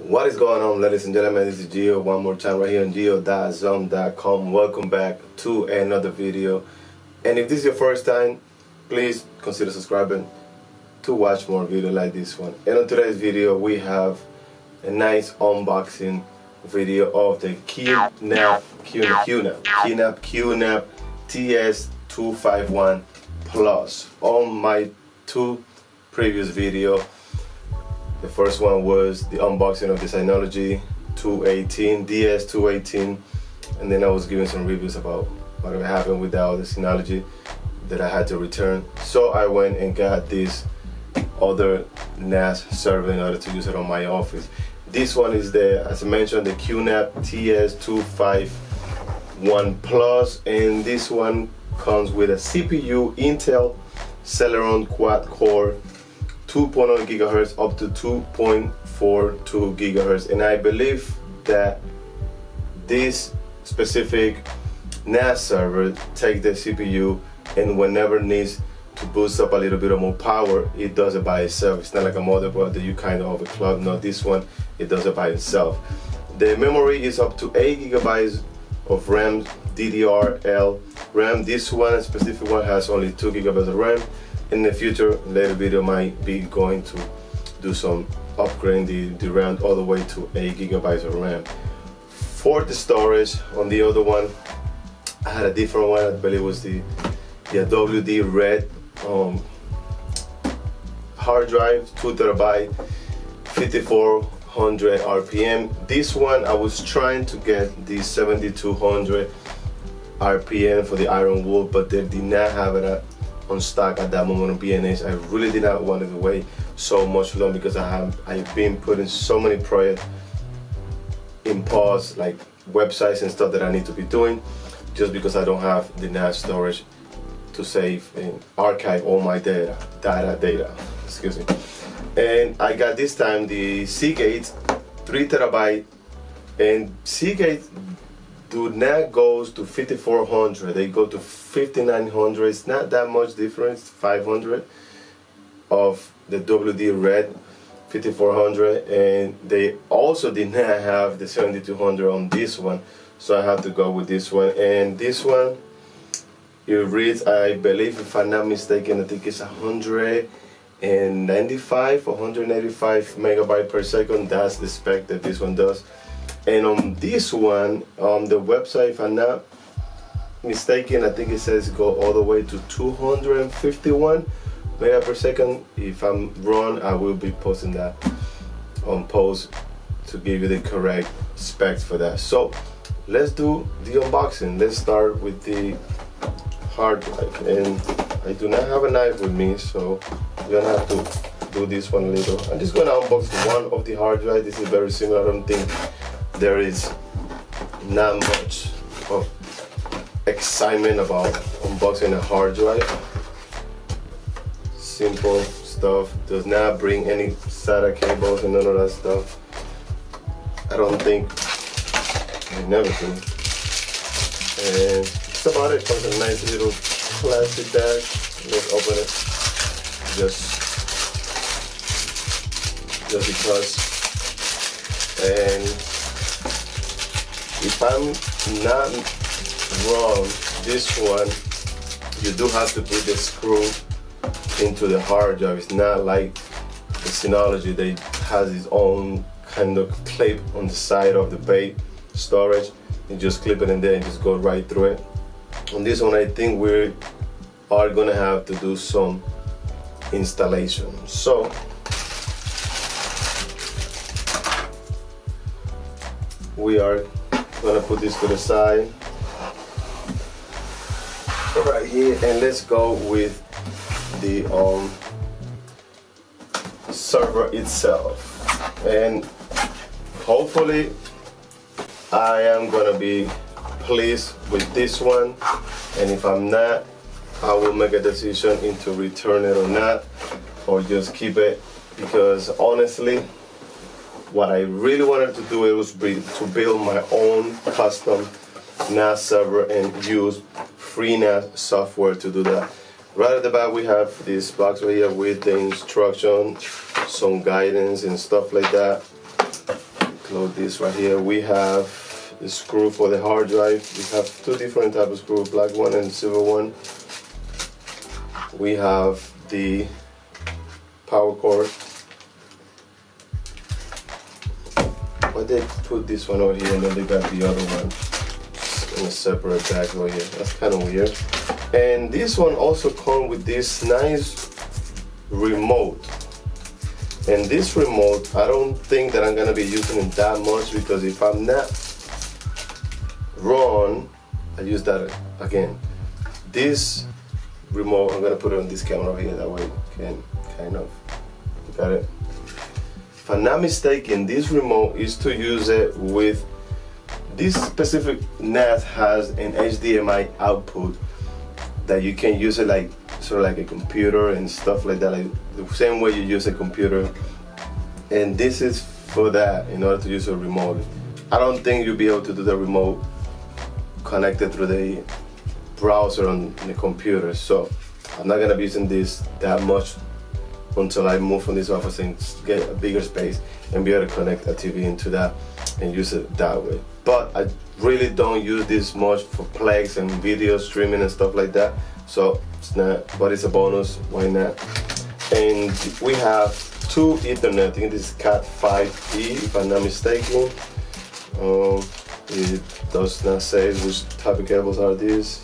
What is going on, ladies and gentlemen? This is Gio one more time right here on gio.zone.com. Welcome back to another video. And if this is your first time, please consider subscribing to watch more videos like this one. And on today's video, we have a nice unboxing video of the QNAP TS251 Plus. On my two previous videos, the first one was the unboxing of the Synology 218, DS218, and then I was giving some reviews about what happened with the other Synology that I had to return. So I went and got this other NAS server in order to use it on my office. This one is the, as I mentioned, the QNAP TS251 Plus, and this one comes with a CPU Intel Celeron quad-core 2.0 gigahertz up to 2.42 gigahertz, and I believe that this specific NAS server takes the CPU and whenever needs to boost up a little bit more power, it does it by itself. It's not like a motherboard that you kind of overclock. No, this one, it does it by itself. The memory is up to 8 gigabytes of RAM, DDR4 RAM. This one, specific one, has only 2 gigabytes of RAM. In the future, later video might be going to do some upgrading the RAM all the way to 8 gigabytes of RAM. For the storage, on the other one, I had a different one. I believe it was the WD Red hard drive, 2 terabyte, 5400 RPM. This one, I was trying to get the 7200 RPM for the Iron Wolf, but they did not have it on stock at that moment on B&H. I really did not want to wait so much long because I've been putting so many projects in pause, like websites and stuff that I need to be doing, just because I don't have the NAS storage to save and archive all my data, excuse me. And I got this time the Seagate 3 terabyte, and Seagate do not go to 5400, they go to 5900. It's not that much difference, 500 of the WD Red 5400, and they also did not have the 7200 on this one, so I have to go with this one. And this one, it reads, I believe, if I'm not mistaken, I think it's 195 or 185 megabytes per second. That's the spec that this one does. And on this one, on the website, if I'm not mistaken, I think it says go all the way to 251 megabytes per second. If I'm wrong, I will be posting that on post to give you the correct specs for that. So let's do the unboxing. Let's start with the hard drive, and I do not have a knife with me, so you're gonna have to do this one a little. I'm just gonna unbox one of the hard drive. This is very similar. I don't think there is not much of excitement about unboxing a hard drive. Simple stuff, does not bring any SATA cables and none of that stuff. I don't think, I never do. And that's about it. Comes in a nice little plastic bag. Let's open it just because. And if I'm not wrong, this one, you do have to put the screw into the hard drive. It's not like the Synology that has its own kind of clip on the side of the bay storage. You just clip it in there and just go right through it. On this one, I think we are gonna have to do some installation. So we are gonna put this to the side right here, and let's go with the server itself. And hopefully I am gonna be pleased with this one, and if I'm not, I will make a decision into return it or not, or just keep it, because honestly, what I really wanted to do was to build my own custom NAS server and use free NAS software to do that. Right at the back we have this box right here with the instruction, some guidance and stuff like that. close this right here. We have the screw for the hard drive. We have two different types of screw, black one and silver one. We have the power cord. But they put this one over here and then they got the other one in a separate bag over here. That's kind of weird. And this one also comes with this nice remote. And this remote, I don't think that I'm gonna be using it that much, because if I'm not wrong, I use that again. This remote, I'm gonna put it on this camera over here, that way you can kind of look at it. If I'm not mistaken, this remote is to use it with this specific NAS has an HDMI output that you can use it like sort of like a computer and stuff like that, like the same way you use a computer. And this is for that, in order to use a remote. I don't think you'll be able to do the remote connected through the browser on the computer, so I'm not gonna be using this that much until I move from this office and get a bigger space and be able to connect a TV into that and use it that way. But I really don't use this much for Plex and video streaming and stuff like that, so it's not, but it's a bonus, why not? And we have two Ethernet, I think this is Cat5e if I'm not mistaken. It does not say which type of cables are these.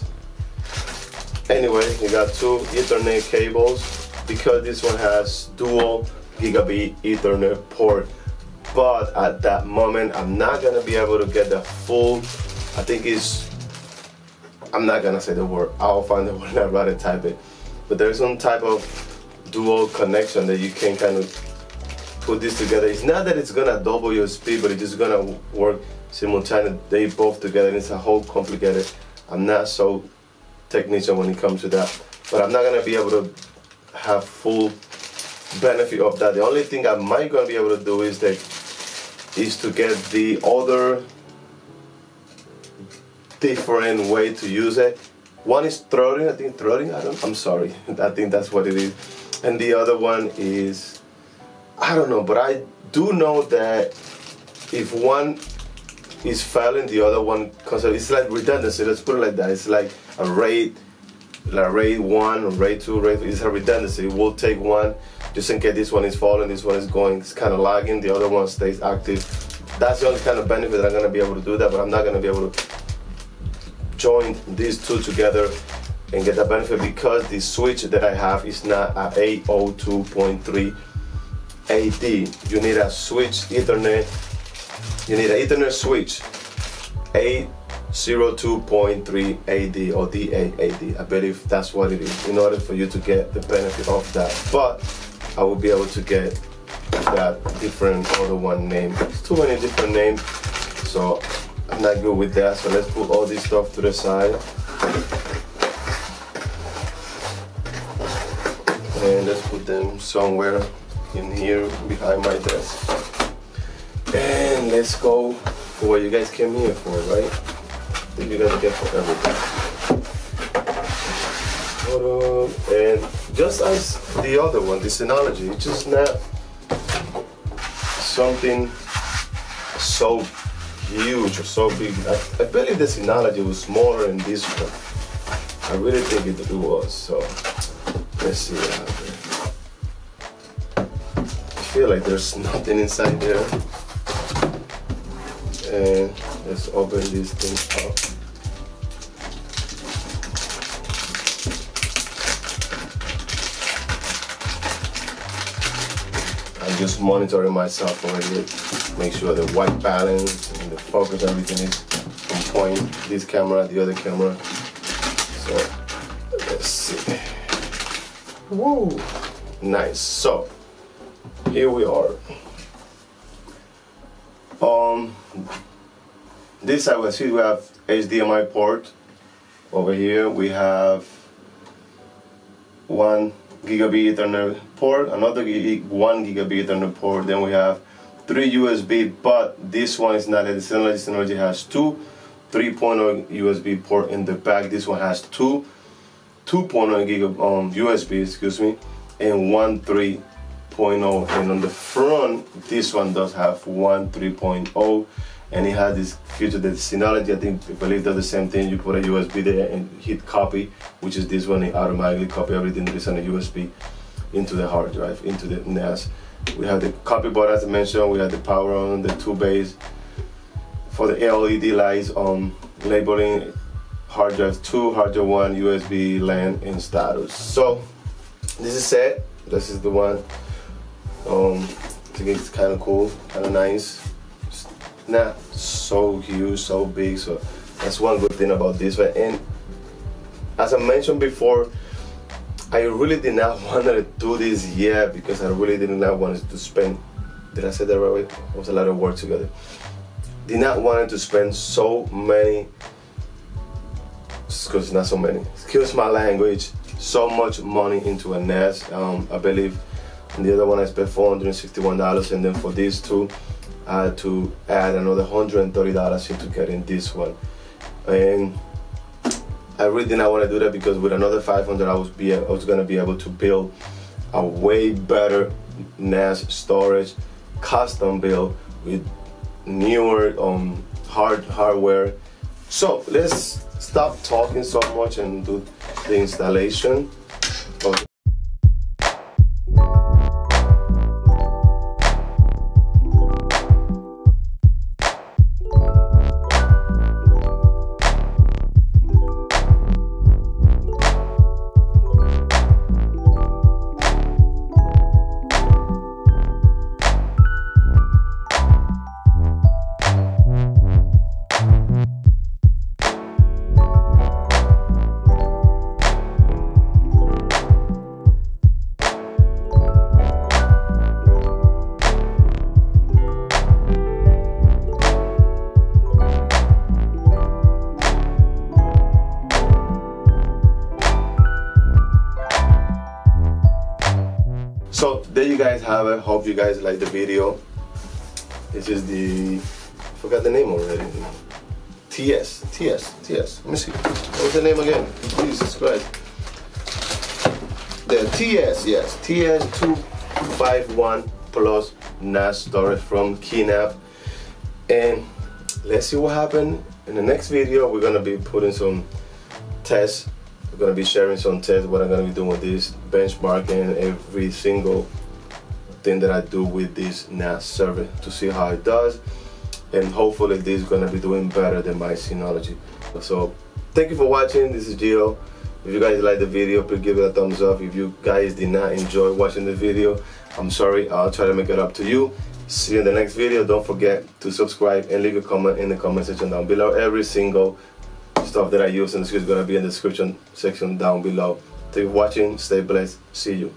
Anyway, you got two Ethernet cables, because this one has dual gigabit Ethernet port. But at that moment, I'm not gonna be able to get the full, I think it's, I'm not gonna say the word, I'll find the word, I'd rather type it. But there's some type of dual connection that you can kind of put this together. It's not that it's gonna double your speed, but it's just gonna work simultaneously. They both together, and it's a whole complicated. I'm not so technician when it comes to that, but I'm not gonna be able to have full benefit of that. The only thing I might gonna be able to do is to get the other different way to use it. One is throttling, I think throttling, I'm sorry, I think that's what it is. And the other one is, I don't know, but I do know that if one is failing, the other one, because it's like redundancy, let's put it like that. It's like a RAID, like RAID 1 or RAID 2, RAID 3, it's a redundancy. We'll take one, just in case this one is falling, this one is going, it's kind of lagging, the other one stays active. That's the only kind of benefit that I'm going to be able to do that, but I'm not going to be able to join these two together and get that benefit, because the switch that I have is not a 802.3 AD. You need a switch Ethernet, you need an Ethernet switch 802.3 AD or D8AD. I believe that's what it is, in order for you to get the benefit of that. But I will be able to get that different other one name. It's too many different names, so I'm not good with that. So let's put all this stuff to the side. And let's put them somewhere in here behind my desk. And let's go for what you guys came here for, right? I think you guys get for everything. And just as the other one, the Synology, it's just not something so huge or so big. I believe the Synology was smaller than this one. I really think it was. So let's see what happens. I feel like there's nothing inside there. And let's open this thing up. I'm just monitoring myself over here, make sure the white balance and the focus, everything is on point. This camera, the other camera. So let's see. Woo! Nice. So here we are. This side, we see we have HDMI port. Over here we have 1 gigabit Ethernet port, another 1 gigabit Ethernet port. Then we have 3 USB, but this one is not. The Synology has 2 3.0 USB port in the back. This one has 2 2.0 USB, excuse me, and 1 3.0 3.0, and on the front this one does have 3.0, and it has this feature, the Synology. I believe they're the same thing. You put a USB there and hit copy, which is this one. It automatically copy everything that is on the USB into the hard drive, into the NAS. We have the copy button, as I mentioned. We have the power on, the 2 bays for the LED lights on labeling hard drive 2, hard drive 1, USB, LAN, and status. So this is it. This is the one. I think it's kind of cool, kind of nice. It's not so huge, so big. So that's one good thing about this one. And as I mentioned before, I really did not want to do this yet because I really did not want to spend. Did I say that right? It was a lot of work together. Did not want to spend so many. Because not so many. Excuse my language. So much money into a NAS. I believe the other one I spent $461, and then for these two I had to add another $130 into getting this one. And I really did not want to do that because with another $500 I was going to be able to build a way better NAS storage, custom build with newer hardware. So let's stop talking so much and do the installation. Okay. So there you guys have it. Hope you guys like the video. This is the, I forgot the name already. TS. Let me see. What's the name again? Jesus Christ. The TS, yes. TS251 Plus NAS storage from QNAP. And let's see what happened. In the next video, we're gonna be putting some tests. We're going to be sharing some tests, what I'm going to be doing with this, benchmarking every single thing that I do with this NAS server to see how it does, and hopefully this is going to be doing better than my Synology. So thank you for watching. This is Gio. If you guys like the video, please give it a thumbs up. If you guys did not enjoy watching the video, I'm sorry. I'll try to make it up to you. See you in the next video. Don't forget to subscribe and leave a comment in the comment section down below. Every single stuff that I use in the description is going to be in the description section down below. Thank you for watching. Stay blessed. See you.